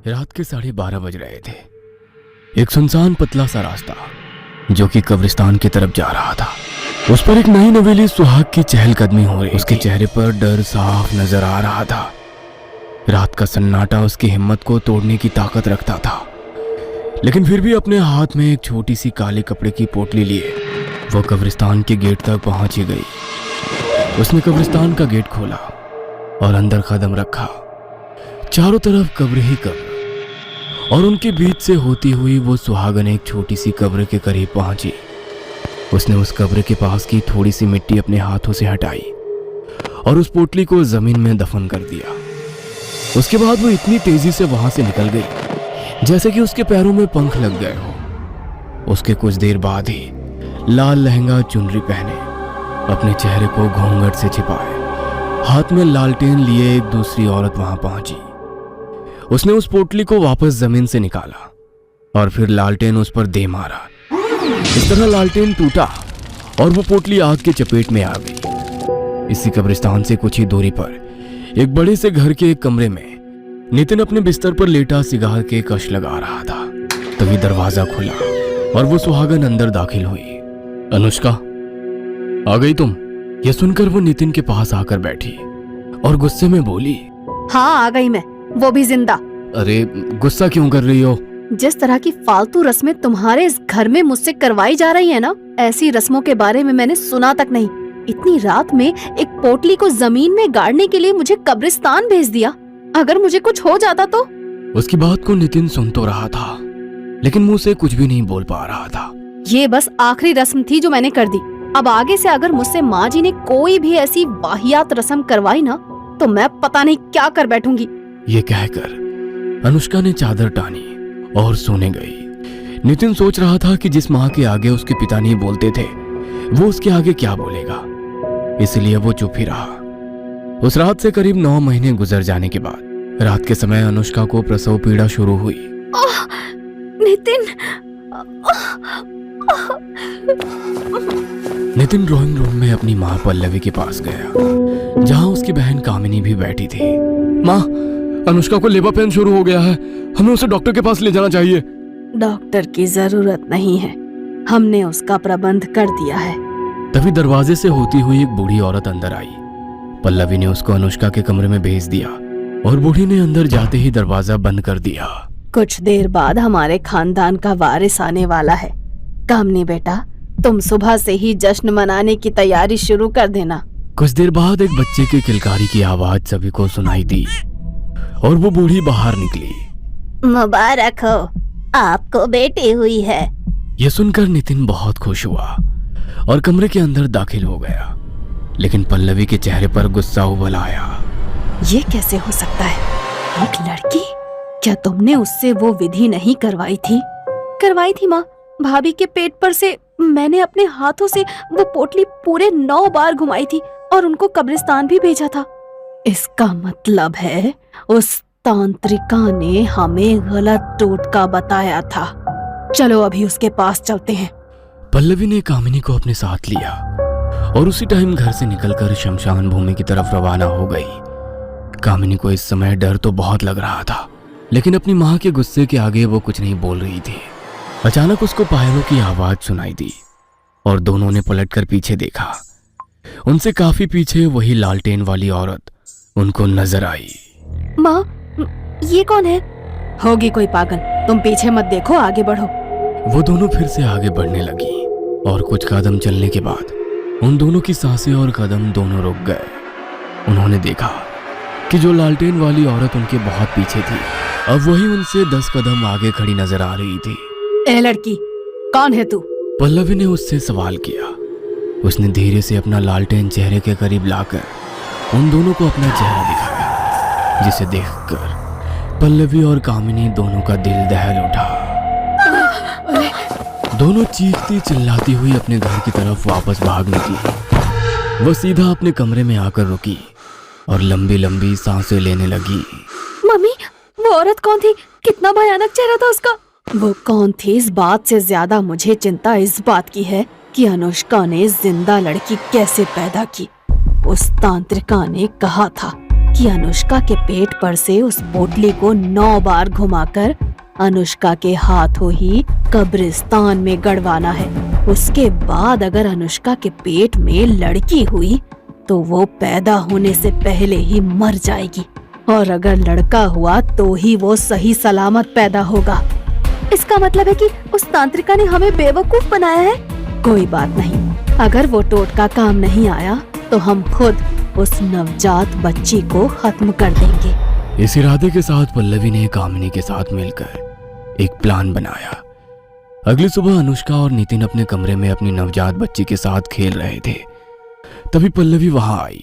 रात के 12:30 बज रहे थे। एक सुनसान पतला सा रास्ता जो कि कब्रिस्तान की तरफ जा रहा था, उस पर एक नई नवेली सुहाग की चहलकदमी हो रही। उसके चेहरे पर डर साफ नजर आ रहा था। रात का सन्नाटा उसकी हिम्मत को तोड़ने की ताकत रखता था, लेकिन फिर भी अपने हाथ में एक छोटी सी काले कपड़े की पोटली लिए वो कब्रिस्तान के गेट तक पहुंच ही गई। उसने कब्रिस्तान का गेट खोला और अंदर कदम रखा। चारों तरफ कब्र ही कब्र, और उनके बीच से होती हुई वो सुहागन एक छोटी सी कब्र के करीब पहुंची। उसने उस कब्र के पास की थोड़ी सी मिट्टी अपने हाथों से हटाई और उस पोटली को जमीन में दफन कर दिया। उसके बाद वो इतनी तेजी से वहां से निकल गई जैसे कि उसके पैरों में पंख लग गए हो। उसके कुछ देर बाद ही लाल लहंगा चुनरी पहने, अपने चेहरे को घूंघट से छिपाए, हाथ में लालटेन लिए एक दूसरी औरत वहां पहुंची। उसने उस पोटली को वापस जमीन से निकाला और फिर लालटेन उस पर दे मारा। इस तरह लालटेन टूटा और वो पोटली आग की चपेट में आ गई। इसी कब्रिस्तान से कुछ ही दूरी पर एक बड़े से घर के एक कमरे में नितिन अपने बिस्तर पर लेटा सिगार के कश लगा रहा था। तभी दरवाजा खुला और वो सुहागन अंदर दाखिल हुई। अनुष्का, आ गई तुम? यह सुनकर वो नितिन के पास आकर बैठी और गुस्से में बोली, हाँ आ गई मैं, वो भी जिंदा। अरे गुस्सा क्यों कर रही हो? जिस तरह की फालतू रस्में तुम्हारे इस घर में मुझसे करवाई जा रही है ना, ऐसी रस्मों के बारे में मैंने सुना तक नहीं। इतनी रात में एक पोटली को जमीन में गाड़ने के लिए मुझे कब्रिस्तान भेज दिया। अगर मुझे कुछ हो जाता तो? उसकी बात को नितिन सुन तो रहा था, लेकिन मुंह से कुछ भी नहीं बोल पा रहा था। ये बस आखिरी रस्म थी जो मैंने कर दी। अब आगे से अगर मुझसे माँ जी ने कोई भी ऐसी वाहियात रस्म करवाई ना, तो मैं पता नहीं क्या कर बैठूंगी। ये कहकर अनुष्का ने चादर टानी और सोने गई। नितिन सोच रहा था कि जिस माँ के आगे उसके पिता नहीं बोलते थे, वो उसके आगे क्या बोलेगा, इसलिए वो चुप ही रहा। उस रात से करीब 9 महीने गुजर जाने के बाद रात के समय अनुष्का को प्रसव पीड़ा शुरू हुई। नितिन ड्राइंग रूम में अपनी माँ पल्लवी के पास गया, जहाँ उसकी बहन कामिनी भी बैठी थी। माँ, अनुष्का को लेबर पेन शुरू हो गया है, हमें उसे डॉक्टर के पास ले जाना चाहिए। डॉक्टर की जरूरत नहीं है, हमने उसका प्रबंध कर दिया है। तभी दरवाजे से होती हुई एक बूढ़ी औरत अंदर आई। पल्लवी ने उसको अनुष्का के कमरे में भेज दिया और बूढ़ी ने अंदर जाते ही दरवाजा बंद कर दिया। कुछ देर बाद हमारे खानदान का वारिस आने वाला है। कामनी बेटा, तुम सुबह से ही जश्न मनाने की तैयारी शुरू कर देना। कुछ देर बाद एक बच्चे की किलकारी की आवाज सभी को सुनाई दी और वो बूढ़ी बाहर निकली। मुबारक हो, आपको बेटी हुई है। यह सुनकर नितिन बहुत खुश हुआ और कमरे के अंदर दाखिल हो गया, लेकिन पल्लवी के चेहरे पर गुस्सा उबल आया। ये कैसे हो सकता है? एक लड़की? क्या तुमने उससे वो विधि नहीं करवाई थी? करवाई थी माँ, भाभी के पेट पर से मैंने अपने हाथों से वो पोटली पूरे 9 बार घुमाई थी और उनको कब्रिस्तान भी भेजा था। इसका मतलब है उस तांत्रिका ने हमें गलत टोटका बताया था। चलो अभी उसके पास चलते हैं। पल्लवी ने कामिनी को अपने साथ लिया और उसी टाइम घर से निकलकर शमशान भूमि की तरफ रवाना हो गई। कामिनी को इस समय डर तो बहुत लग रहा था, लेकिन अपनी माँ के गुस्से के आगे वो कुछ नहीं बोल रही थी। अचानक उसको पायलों की आवाज सुनाई दी और दोनों ने पलटकर पीछे देखा। उनसे काफी पीछे वही लालटेन वाली औरत उनको नजर आई। माँ, ये कौन है? होगी कोई पागल, तुम पीछे मत देखो, आगे बढ़ो। वो दोनों फिर से आगे बढ़ने लगी और कुछ कदम चलने के बाद उन दोनों की सांसें और कदम दोनों रुक गए। उन्होंने देखा कि जो लालटेन वाली औरत उनके बहुत पीछे थी, अब वही उनसे 10 कदम आगे खड़ी नजर आ रही थी। ए लड़की, कौन है तू? पल्लवी ने उससे सवाल किया। उसने धीरे से अपना लालटेन चेहरे के करीब लाकर उन दोनों को अपना चेहरा दिखाया, जिसे देखकर पल्लवी और कामिनी दोनों का दिल दहल उठा। दोनों चीखती चिल्लाती हुई अपने घर की तरफ वापस भाग निकली। वो सीधा अपने कमरे में आकर रुकी और लंबी लंबी सांसें लेने लगी। मम्मी, वो औरत कौन थी? कितना भयानक चेहरा था उसका। वो कौन थी इस बात से ज्यादा मुझे चिंता इस बात की है कि अनुष्का ने जिंदा लड़की कैसे पैदा की। उस तांत्रिका ने कहा था कि अनुष्का के पेट पर से उस पोटली को 9 बार घुमाकर अनुष्का के हाथों ही कब्रिस्तान में गड़वाना है। उसके बाद अगर अनुष्का के पेट में लड़की हुई तो वो पैदा होने से पहले ही मर जाएगी, और अगर लड़का हुआ तो ही वो सही सलामत पैदा होगा। इसका मतलब है कि उस तांत्रिका ने हमें बेवकूफ बनाया है। कोई बात नहीं, अगर वो टोटका काम नहीं आया तो हम खुद उस नवजात बच्ची को खत्म कर देंगे। इस इरादे के साथ पल्लवी ने कामिनी के साथ मिलकर एक प्लान बनाया। अगली सुबह अनुष्का और नितिन अपने कमरे में अपनी नवजात बच्ची के साथ खेल रहे थे। तभी पल्लवी वहां आई।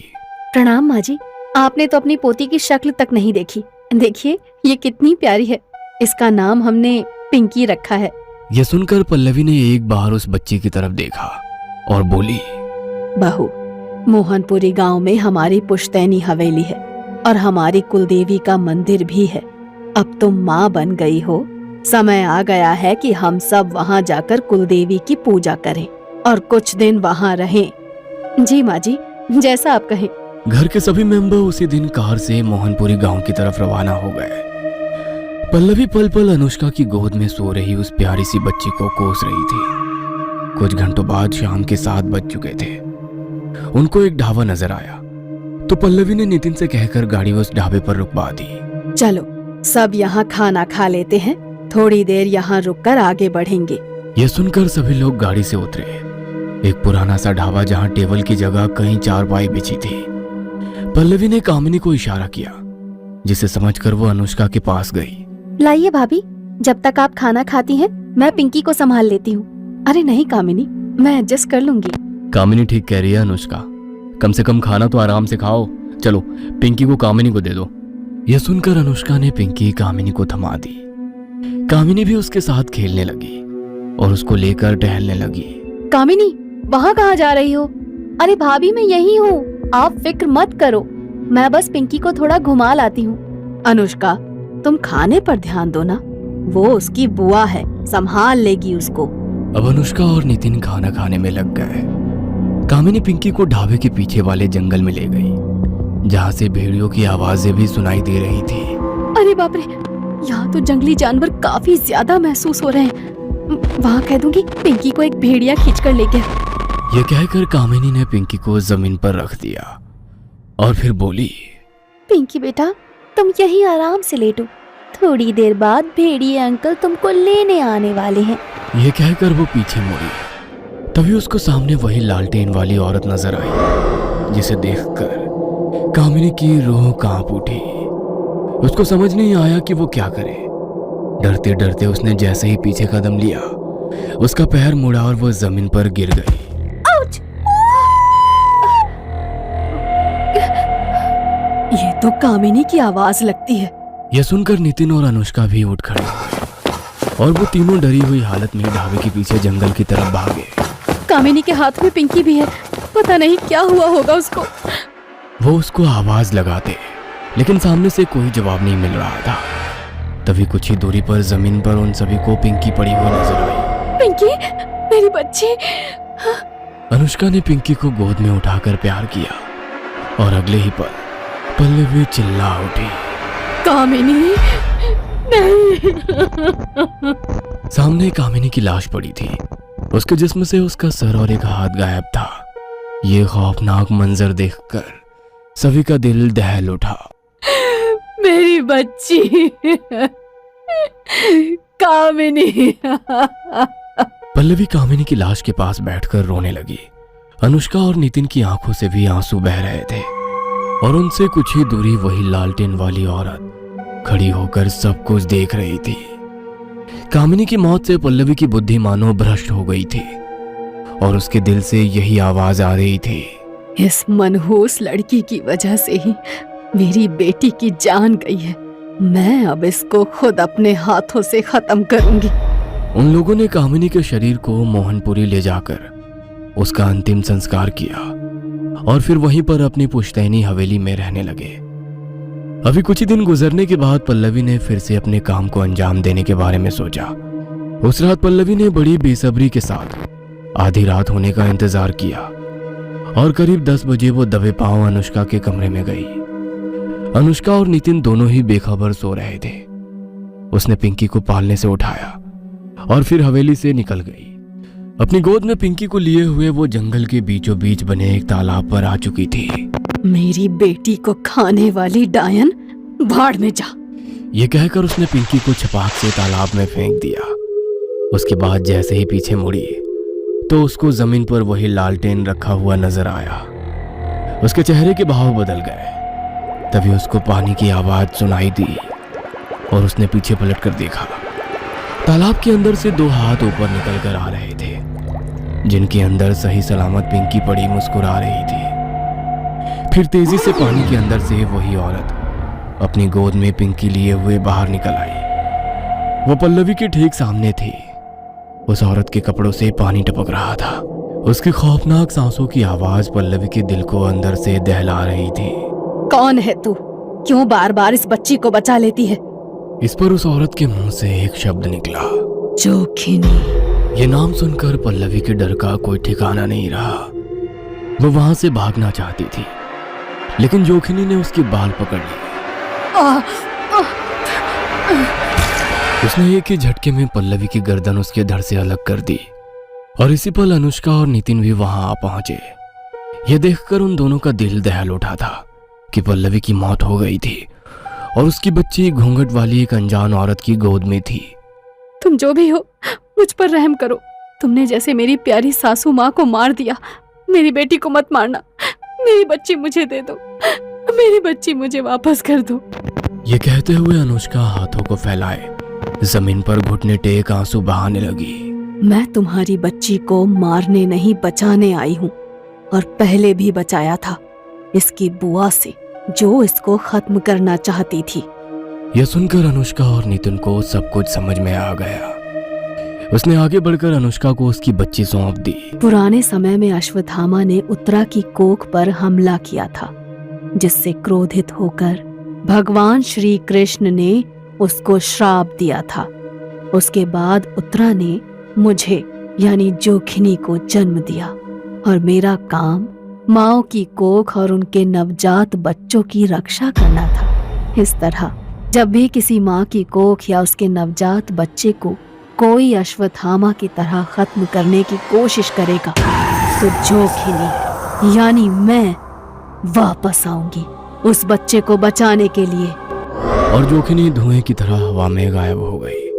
प्रणाम माँ जी, आपने तो अपनी पोती की शक्ल तक नहीं देखी। देखिए ये कितनी प्यारी है। इसका नाम हमने पिंकी रखा है। यह सुनकर पल्लवी ने एक बार उस बच्ची की तरफ देखा और बोली, बहू, मोहनपुरी गांव में हमारी पुश्तैनी हवेली है और हमारी कुलदेवी का मंदिर भी है। अब तुम माँ बन गई हो, समय आ गया है कि हम सब वहाँ जाकर कुलदेवी की पूजा करें और कुछ दिन वहाँ रहें। जी माँ जी, जैसा आप कहें। घर के सभी मेंबर उसी दिन कार से मोहनपुरी गांव की तरफ रवाना हो गए। पल्लवी पल पल अनुष्का की गोद में सो रही उस प्यारी सी बच्ची को कोस रही थी। कुछ घंटों बाद शाम के 7 बज चुके थे। उनको एक ढाबा नजर आया तो पल्लवी ने नितिन से कहकर गाड़ी उस ढाबे पर रुकवा दी। चलो सब यहाँ खाना खा लेते हैं, थोड़ी देर यहाँ रुककर आगे बढ़ेंगे। यह सुनकर सभी लोग गाड़ी से उतरे। एक पुराना सा ढाबा जहाँ टेबल की जगह कहीं चारपाई बिछी थी। पल्लवी ने कामिनी को इशारा किया, जिसे समझकर वो अनुष्का के पास गई। लाइए भाभी, जब तक आप खाना खाती हैं मैं पिंकी को संभाल लेती हूँ। अरे नहीं कामिनी, मैं एडजस्ट कर लूंगी। कामिनी ठीक कह रही है अनुष्का, कम से कम खाना तो आराम से खाओ। चलो पिंकी को कामिनी को दे दो। यह सुनकर अनुष्का ने पिंकी कामिनी को थमा दी। कामिनी भी उसके साथ खेलने लगी और उसको लेकर टहलने लगी। कामिनी, वहाँ कहाँ जा रही हो? अरे भाभी मैं यही हूँ, आप फिक्र मत करो, मैं बस पिंकी को थोड़ा घुमा लाती हूँ। अनुष्का तुम खाने पर ध्यान दो ना, वो उसकी बुआ है, संभाल लेगी उसको। अब अनुष्का और नितिन खाना खाने में लग गए। कामिनी पिंकी को ढाबे के पीछे वाले जंगल में ले गई, जहाँ से भेड़ियों की आवाजें भी सुनाई दे रही थी। अरे बाप रे, यहाँ तो जंगली जानवर काफी ज्यादा महसूस हो रहे हैं। वहाँ कह दूंगी पिंकी को एक भेड़िया खींचकर ले गया। यह कहकर कामिनी ने पिंकी को जमीन पर रख दिया और फिर बोली, पिंकी बेटा तुम यहीं आराम से लेटो, थोड़ी देर बाद भेड़िए अंकल तुमको लेने आने वाले हैं। यह कहकर वो पीछे मुड़ी। तभी उसको सामने वही लालटेन वाली औरत नजर आई, जिसे देखकर कामिनी की रूह कांप उठी। उसको समझ नहीं आया कि वो क्या करे। डरते डरते उसने जैसे ही पीछे कदम लिया, उसका पैर मुड़ा और वो जमीन पर गिर गई। ये तो कामिनी की आवाज लगती है। यह सुनकर नितिन और अनुष्का भी उठ खड़े हुए और वो तीनों डरी हुई हालत में ढाबे के पीछे जंगल की तरफ भागे। कामिनी के हाथ में पिंकी भी है, पता नहीं क्या हुआ होगा उसको। वो उसको आवाज लगाते, लेकिन सामने से कोई जवाब नहीं मिल रहा था। तभी कुछ ही दूरी पर जमीन पर उन सभी को पिंकी पड़ी हुई नजर आई। पिंकी, मेरी बच्ची। अनुष्का ने पिंकी को गोद में उठाकर प्यार किया और अगले ही पल पल्लवी चिल्ला उठी, कामिनी नहीं। सामने कामिनी की लाश पड़ी थी। उसके जिस्म से उसका सर और एक हाथ गायब था। ये खौफनाक मंजर देखकर सभी का दिल दहल उठा। मेरी बच्ची कामिनी। पल्लवी कामिनी की लाश के पास बैठकर रोने लगी। अनुष्का और नितिन की आंखों से भी आंसू बह रहे थे और उनसे कुछ ही दूरी वही लालटेन वाली औरत खड़ी होकर सब कुछ देख रही थी। कामिनी की मौत से पल्लवी की बुद्धि मानो भ्रष्ट हो गई थी और उसके दिल से यही आवाज आ रही थी, इस मनहूस लड़की की वजह से ही मेरी बेटी की जान गई है। मैं अब इसको खुद अपने हाथों से खत्म करूंगी। उन लोगों ने कामिनी के शरीर को मोहनपुरी ले जाकर उसका अंतिम संस्कार किया और फिर वहीं पर अपनी पुश्तैनी हवेली में रहने लगे। अभी कुछ ही दिन गुजरने के बाद पल्लवी ने फिर से अपने काम को अंजाम देने के बारे में सोचा। उस रात पल्लवी ने बड़ी बेसब्री के साथ आधी रात होने का इंतजार किया और करीब 10 बजे वो दबे पांव अनुष्का के कमरे में गई। अनुष्का और नितिन दोनों ही बेखबर सो रहे थे। उसने पिंकी को पालने से उठाया और फिर हवेली से निकल गई। अपनी गोद में पिंकी को लिए हुए वो जंगल के बीचों बीच बने एक तालाब पर आ चुकी थी। मेरी बेटी को खाने वाली डायन, भाड़ में जा। ये कहकर उसने पिंकी को छपाक से तालाब में फेंक दिया। उसके बाद जैसे ही पीछे मुड़ी तो उसको जमीन पर वही लालटेन रखा हुआ नजर आया। उसके चेहरे के भाव बदल गए। तभी उसको पानी की आवाज सुनाई दी और उसने पीछे पलटकर देखा। तालाब के अंदर से दो हाथ ऊपर निकल कर आ रहे थे, जिनके अंदर सही सलामत पिंकी पड़ी मुस्कुरा रही थी। फिर तेजी से पानी के अंदर से वही औरत अपनी गोद में पिंकी लिए हुए बाहर निकल आई। वो पल्लवी के ठीक सामने थी। उस औरत के कपड़ों से पानी टपक रहा था। उसकी खौफनाक सांसों की आवाज पल्लवी के दिल को अंदर से दहला रही थी। कौन है तू? क्यों बार बार इस बच्ची को बचा लेती है? इस पर उस औरत के मुंह से एक शब्द निकला, जोखिनी। ये नाम सुनकर पल्लवी के डर का कोई ठिकाना नहीं रहा। वो वहां से भागना चाहती थी, लेकिन जोखिनी ने उसके बाल पकड़ लिए। उसने एक ही झटके में पल्लवी की गर्दन उसके धड़ से अलग कर दी और इसी पल अनुष्का और नितिन भी वहां आ पहुंचे। यह देखकर उन दोनों का दिल दहल उठा था कि पल्लवी की मौत हो गई थी और उसकी बच्ची घूंघट वाली एक अनजान औरत की गोद में थी। तुम जो भी हो, मुझ पर रहम करो। तुमने जैसे मेरी प्यारी सासू माँ को मार दिया, मेरी बेटी को मत मारना। मेरी बच्ची मुझे दे दो, मेरी बच्ची मुझे वापस कर दो। ये कहते हुए अनुष्का हाथों को फैलाए जमीन पर घुटने टेक आंसू बहाने लगी। मैं तुम्हारी बच्ची को मारने नहीं, बचाने आई हूँ, और पहले भी बचाया था इसकी बुआ से, जो इसको खत्म करना चाहती थी। यह सुनकर अनुष्का और नितिन को सब कुछ समझ में आ गया। उसने आगे बढ़कर अनुष्का को उसकी बच्ची सौंप दी। पुराने समय में अश्वत्थामा ने उत्तरा की कोख पर हमला किया था, जिससे क्रोधित होकर भगवान श्री कृष्ण ने उसको श्राप दिया था। उसके बाद उत्तरा ने मुझे यानी जोखिनी को जन्म दिया और मेरा काम माओ की कोख और उनके नवजात बच्चों की रक्षा करना था। इस तरह जब भी किसी माँ की कोख या उसके नवजात बच्चे को कोई अश्वत्थामा की तरह खत्म करने की कोशिश करेगा तो जोखिनी यानी मैं वापस आऊंगी उस बच्चे को बचाने के लिए। और जोखिनी धुएं की तरह हवा में गायब हो गई।